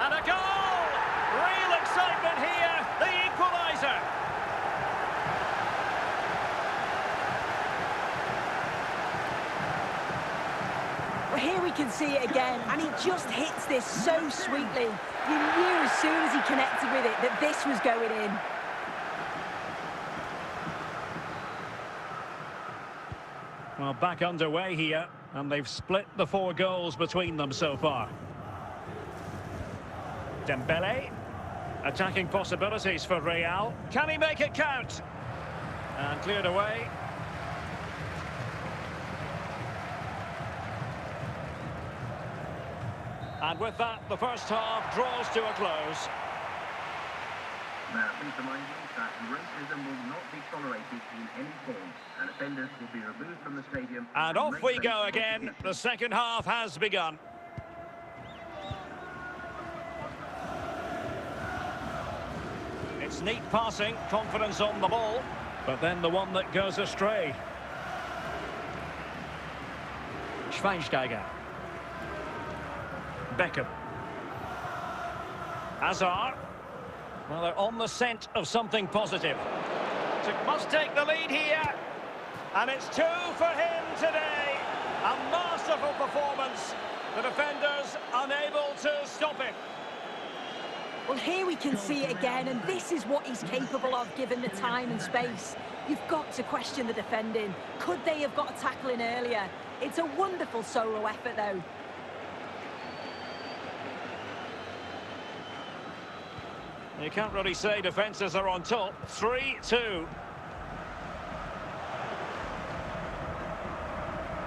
And a goal! Real excitement here. The equaliser. Well, here we can see it again, and he just hits this so sweetly. You knew as soon as he connected with it that this was going in. Well, back underway here, and they've split the 4 goals between them so far. Dembele. Attacking possibilities for Real. Can he make it count? And cleared away. And with that, the first half draws to a close. Now, please remind you that racism will not be tolerated in any form, and offenders will be removed from the stadium. And off we go again. The second half has begun. It's neat passing, confidence on the ball, but then the one that goes astray. Schweinsteiger. Beckham. Hazard. Well, they're on the scent of something positive. Must take the lead here. And it's 2 for him today. A masterful performance. The defenders unable to stop him. Well, here we can see it again, and this is what he's capable of given the time and space. You've got to question the defending. Could they have got a tackle in earlier? It's a wonderful solo effort, though. You can't really say defences are on top. 3-2.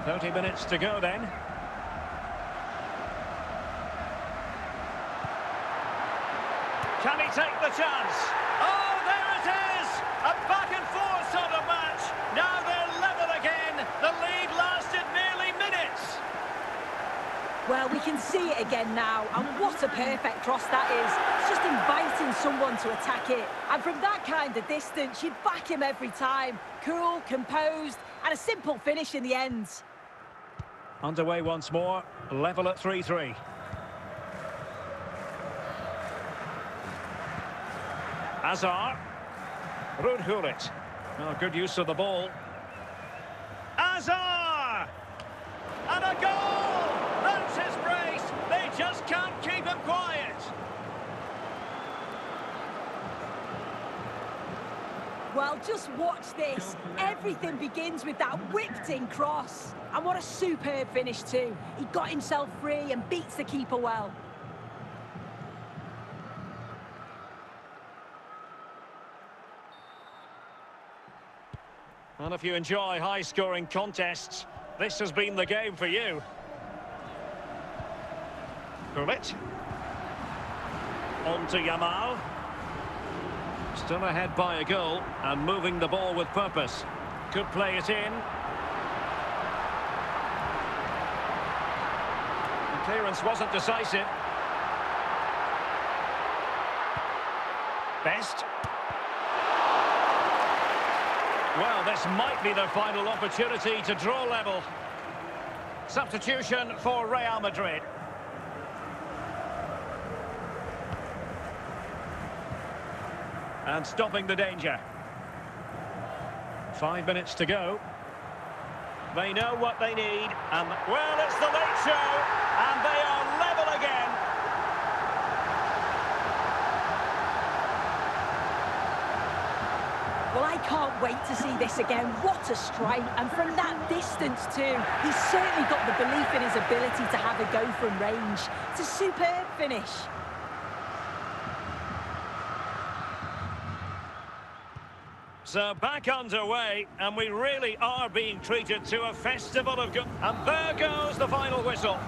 30 minutes to go then. Can he take the chance? Oh, there it is! A back-and-forth sort of match. Now they're level again. The lead lasted nearly minutes. Well, we can see it again now, and what a perfect cross that is. It's just inviting someone to attack it. And from that kind of distance, you'd back him every time. Cool, composed, and a simple finish in the end. Underway once more, level at 3-3. Hazard. Rudhurit. Oh, good use of the ball. Hazard! And a goal! That's his brace. They just can't keep him quiet. Well, just watch this. Everything begins with that whipped-in cross. And what a superb finish too. He got himself free and beats the keeper well. And if you enjoy high-scoring contests, this has been the game for you. Gullit. On to Yamal. Still ahead by a goal and moving the ball with purpose. Could play it in. The clearance wasn't decisive. Best. Well, this might be their final opportunity to draw level. Substitution for Real Madrid. And stopping the danger. 5 minutes to go. They know what they need. And, well, it's the late show. And they are level again. Well, I can't wait to see this again. What a strike. And from that distance too. He's certainly got the belief in his ability to have a go from range. It's a superb finish. So back underway, and we really are being treated to a festival of good. And there goes the final whistle.